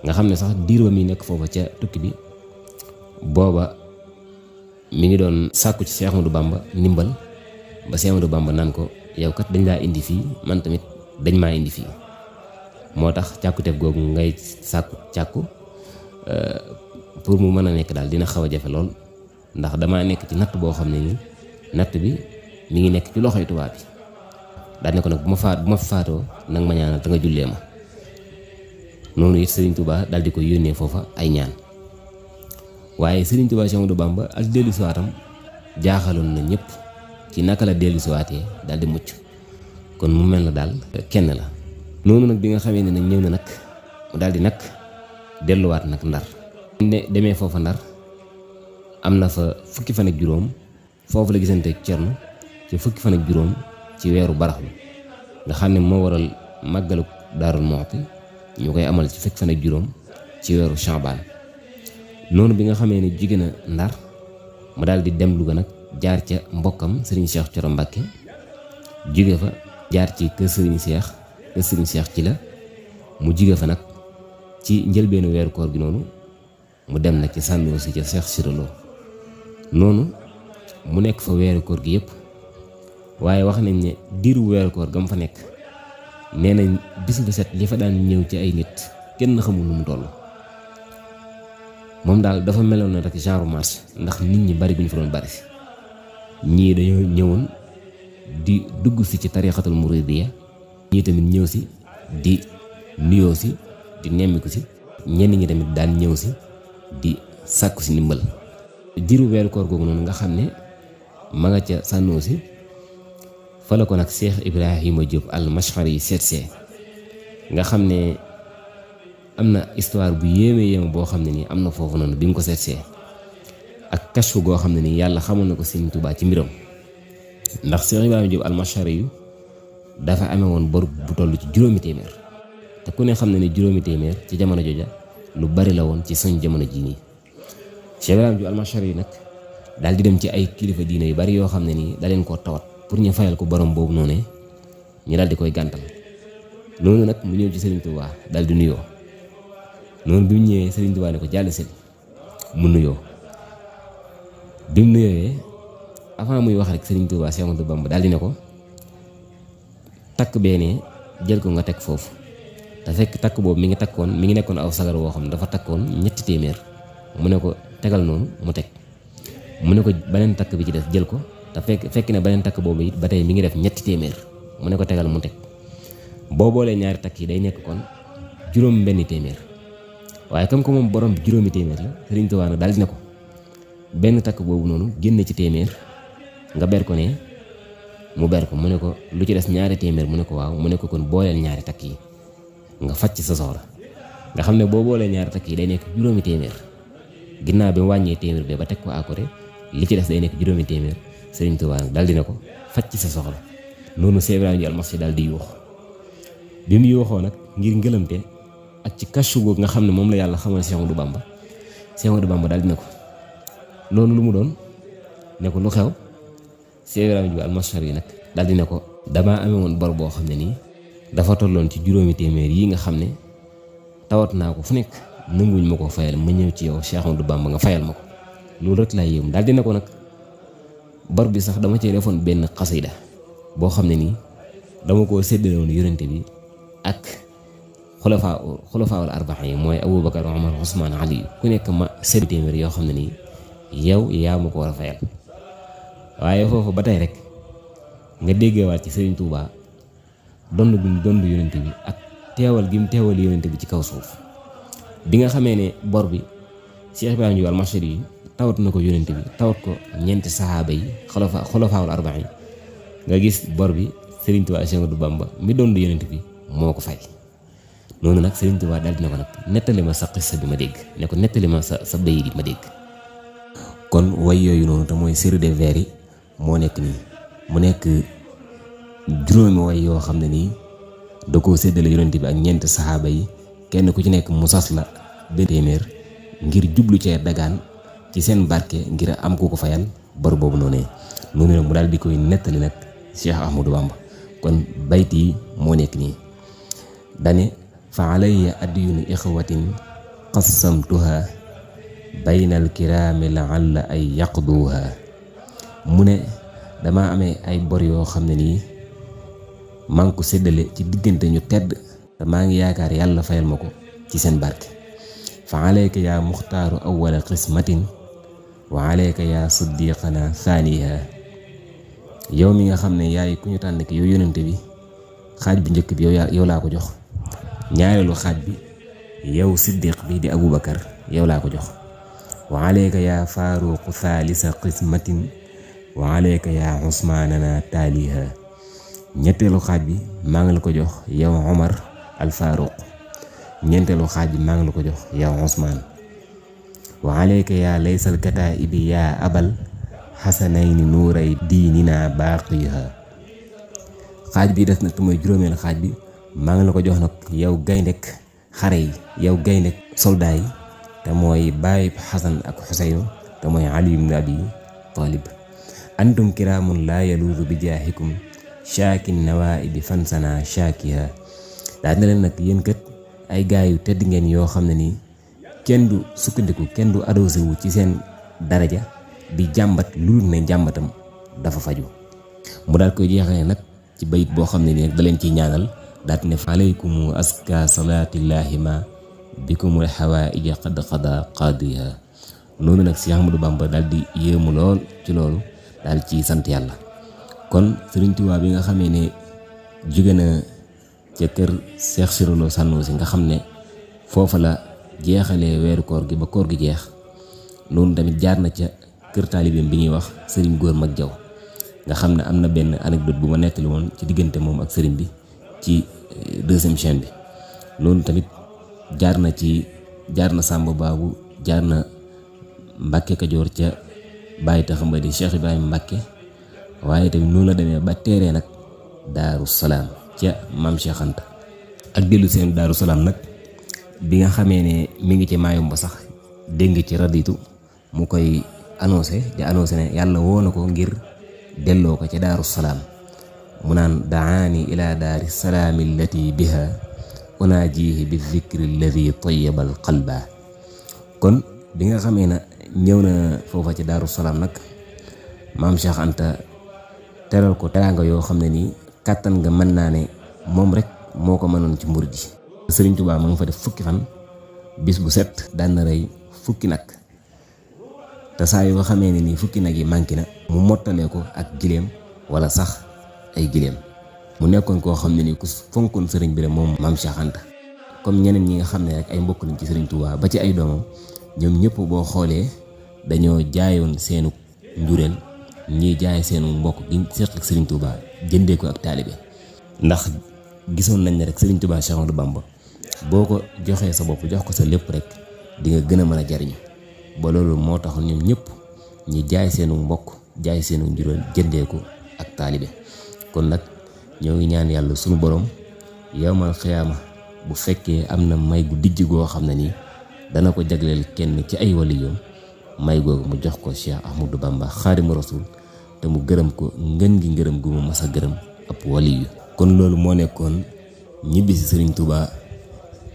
nga xam ne sax diir ba mi nekk foofa ca tukki bi booba mi ngi doon sàkku ci Cheikh Ahmadou Bamba ndimbal ba Cheikh Ahmadou Bamba naan ko yow kat dañ laa indi fii man tamit dañ maa indi fii moo tax càkkuteef googu ngay càkku pour mu mën a nekk daal dina xaw a jafe lool ndax damaa nekk ci natt boo xam ne nii natt bi mi ngi nekk ci loxoy tubaab bi daal ne ko nag bu ma faatoo nag ma ñaanal te nga jullee ma noonu it Serigne Touba daal di ko yónnee foofa ay ñaan waaye Serigne Touba Cheikh Ahmadou Bamba ak dellusiwaatam jaaxaloon na ñëpp ci naka la dellusiwaatee daal di mucc kon mu mel na daal kenn la. noonu nag bi nga xamee ne nag ñëw na nag mu daal di nag delluwaat nag ndar. ne demee foofa ndar am na fa fukki fan ak juróom foofu la gisante ak Cerno ci fukki fan ak juróom ci weeru baraxlu nga xam ne moo waral màggalu Daarul Muxti ñu koy amal ci fukki fan ak juróom ci weeru Shaabaan. noonu bi nga xamee ne jóge na ndar mu daal di dem Louga nag jaar ca mbokkam Serigne Cheikh Thioro Mbacké jóge fa jaar ci kër Serigne Cheikh ci la mu jóge fa nag ci njëlbeenu weeru koor gi noonu mu dem nag ci Sànnoosi ca Cheikh Sirolo noonu mu nekk fa weeru koor gi yëpp waaye wax nañ ne diiru weeru koor ga mu fa nekk nee nañ bis bu set li fa daan ñëw ci ay nit kenn xamul nu mu toll. moom daal dafa meloon na rek genre marché ndax nit ñi bari bu ñu fa doon bari si ñii dañoo ñëwoon di dugg si ci tariixatul muridiyya ñii tamit ñëw si di nuyoo si di nemmiku si ñenn ñi tamit daan ñëw si di sàkku si ndimbal. diiru weeru koor googu noonu nga xam ne ma nga ca Sànnoosi fa la ko nag Cheikh Ibrahima Diop al-Mashari yi seetsee nga xam ne am na histoire bu yéeme boo xam ne nii am na foofu noonu bi mu ko seetsee ak kashfu goo xam ne nii yàlla xamal na ko Serigne Touba ci mbiram ndax Cheikh Ibrahima Diop al-Mashari yu dafa amee woon bor bu toll ci juróomi téeméer te ku ne xam ne ne juróomi téeméer ci jamono jooja lu bari la woon ci suñ jamono jii nii. Cheikh Ibrahima Diop al-Mashari yu nag daal di dem ci ay kilifa diine yu bari yoo xam ne nii da leen koo tawat pour ñu fayal ko borom boobu noonu ñu daal di koy gàntal noonu nag mu ñëw ci Serigne Touba daal di nuyoo. noonu bi mu ñëwee Serigne Touba ne ko jàll si mu nuyoo bi mu nuyooyee avant muy wax rek Serigne Touba Cheikh Ahmadou Bamba daal di ne ko takk beenee jël ko nga teg foofu te fekk takk boobu mi ngi nekkoon aw sagar woo xam ne dafa takkoon 3 téeméer mu ne ko tegal noonu mu teg mu ne ko beneen takk bi ci des jël ko te fekk ne beneen takk boobu it ba tey mi ngi def 3 téeméer mu ne ko tegal mu teg boo boolee ñaari takk yi day nekk kon juróom benn téeméer. waaye comme que moom borom juróomi téeméer la Serigne Touba nag daal di ne ko benn takk boobu noonu génn ci téeméer nga ber ko ne mu ber ko mu ne ko lu ci des ñaari téeméer mu ne ko waaw mu ne ko kon booleel ñaari takk yi nga faj ci sa soxla nga xam ne boo boolee ñaari takk yi day nekk juróomi téeméer ginnaaw bi mu wàññee téeméer bi ba teg ko à côté li ci des day nekk juróomi téeméer Serigne Touba nag daal di ne ko faj ci sa soxla noonu Cheikh Ibrahima al-Mashari daal di yuux bi mu yuuxoo nag ngir ngëlamte ak ci kàccu googu nga xam ne moom la yàlla xamal Cheikh Ahmadou Bamba daal dina ko loolu lu mu doon ne ko lu xew Cheikh Ibrahima Diop al-Mashari yi nag daal dina ko damaa amee woon bor boo xam ne nii dafa tolloon ci juróomi téeméer yi nga xam ne tawat naa ko fu nekk nanguwuñ ma ko fayal ma ñëw ci yow Cheikh Ahmadou Bamba nga fayal ma ko loolu rek laa yéem daal dina ko nag bor bi sax dama cee defoon benn xasida boo xam ne nii dama koo séddale woon yonente bi ak xulafaawul arba'a yi mooy Aboubacar Omar Ousmane Ali ku nekk ma séddu téeméer yoo xam ne nii yow yaa ma ko war a fayal waaye foofu ba tey rek nga déggewaat ci Serigne Touba dond bi mu dond yonent bi ak teewal gi mu teewal yonent bi ci kaw suuf bi nga xamee ne bor bi Cheikh Ibrahima Diop al-Mashari yi tawat na ko yonent bi tawat ko ñeenti saxaaba yi xulafaawul arba'a yi nga gis bor bi Serigne Touba Cheikh Ahmadou Bamba mi dond yonent bi moo ko fay. noonu nag Serigne Touba daal dina ko nag nettali ma sa xissa bi ma dégg ne ko nettali ma sa bayit yi ma dégg. kon way yooyu noonu te mooy série de vers yi moo nekk nii mu nekk juróomi way yoo xam ne nii da koo séddale yonent bi ak ñeenti saxaaba yi kenn ku ci nekk mu sas la benn téeméer ngir jublu cee dagaan ci seen barke ngir am ku ko fayal bor boobu noonu nag mu daal di koy nettali nag Cheikh Ahmadou Bamba kon bayt yi moo nekk nii dane fa alayya adyunu ixwatin qassamtuha bayna alkiraami laalla ay yaqduha. mu ne dama amee ay bor yoo xam ne nii maa ngi ko séddale ci diggante ñu tedd te maa ngi yaakaar yàlla fayal ma ko ci seen barke. fa alayka yaa muxtaaru awwala qismatin wa alayka yaa siddiqana thaniha. yow mi nga xam ne yaay ku ñu tànn ki yow yonente bi, xaaj bi njëkk bi yow laa ko jox. ñaareelu xaaj bi yow siddiq bi di Abubakar yow laa ko jox. wa alayka yaa faaruqu thaalisa qismatin wa alayka yaa usmaanana taaliha. ñetteelu xaaj bi maa ngi la ko jox yow Omar al Faaruq. ñeenteelu xaaj bi maa ngi la ko jox yow Usmaan. wa alayka yaa laysal kataa'ibi yaa abal xasanayni nuuray diinina baaqiha. xaaj bi des nag te mooy juróomeelu xaaj bi maa ngi la ko jox nag yow gayndek xare yi, yow gayndek soldat yi, te mooy baayib Xasan ak Xuseynu, te mooy Ali ibn Abi Talib. antum kiraamun laa yaluudu bi jaahikum shaakin nawaa'ibi fansana shaakiha. daal na leen nag yéen kat ay gaay yu tedd ngeen yoo xam ne nii kenn du sukkandiku, kenn du adossé wu ci seen daraja di jàmbat lu dul ne jàmbatam dafa faju. mu daal koy jeexale nag ci bayit boo xam ne nii da leen ciy ñaanal daal ne fa alaykum aska salaatillahi ma bikumul hawaa'ija qad qada qaadiha. noonu nag si Ahmadu Bamba daal di yéemu lool ci loolu, daal ci sant yàlla. kon Sëriñ Tuubaa bi nga xamee ne jóge na ca kër Cheikh Cyril Lo Sanusi nga xam ne foofa la jeexalee weeru koor gi ba koor gi jeex, noonu tamit jaar na ca kër taalibeem bi ñuy wax sëriñ Góor Mag Jaw nga xam ne am na benn anecdote bu ma nettali woon ci diggante moom ak sëriñ bi ci deuxième chaîne bi. noonu tamit jaar na Sàmba Baabu, jaar na Mbàkke Kajoor ca bàyyi taxam ba di Cheikh Ibrahima Mbàkke, waaye tamit noonu la demee ba teeree nag Daaru Salaam ca Maam Cheikh Anta. ak dellu seen Daaru Salaam nag bi nga xamee ne mi ngi ci Maayomba sax dégg nga ci raditu mu koy annoncé ne yàlla woo na ko ngir delloo ko ca Daaru Salaam. mu naan daani ila daari salaami allati biha unaajihi bi dhikri alladi tayyaba al qalba. kon bi nga xamee na ñëw na foofa ci Daaru Salaam nag Maam Cheikh Anta teral ko teraanga yoo xam ne nii kàttan nga mën naa ne moom rek moo ko mënoon ci murid yi. Sëriñ Tuubaa ma nga fa def fukki fan, bis bu set daan na rey fukki nag, te saa yoo xamee ne nii fukki nag yi manqué na mu mottalee ko ak gileem wala sax ay gileem. mu nekkoon koo xam ne nii ku fonkoon sëriñ bi rek moom Maam Cheikh Anta. comme ñeneen ñi nga xam ne rek ay mbokk lañ ci Sëriñ Tuubaa ba ci ay doomam, ñoom ñëpp boo xoolee dañoo jaayoon seenu njureel, ñii jaay seenu mbokk gi seq ak Sëriñ Tuubaa jëndee ko ak taalibe. ndax gisoon nañ ne rek Sëriñ Tuubaa Cheikh Ahmadou Bamba boo ko joxee sa bopp jox ko sa lépp rek di nga gën a mën a jariñu. ba loolu moo taxoon ñoom ñëpp ñi jaay seenu mbokk, jaay seenu njureel jëndee ko ak taalibe. kon nag ñoo ngi ñaan yàlla sunu borom yawmal xiyaama bu fekkee am na may gu dijj goo xam ne nii dana ko jagleel kenn ci ay waliyoom, may googu mu jox ko Cheikh Ahmadou Bamba Xaadimu Rasuul, te mu gërëm ko ngën gi ngërëm gu mu mas a gërëm ab waliyu. kon loolu moo nekkoon ñibbi si Sëriñ Tuubaa,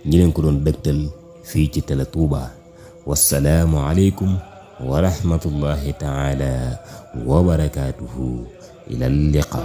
ñi leen ko doon dëgtal fii ci Télé Touba. wassalaamu aleykum wa rahmatullahi taala wa barakaatuhu. ila liqa.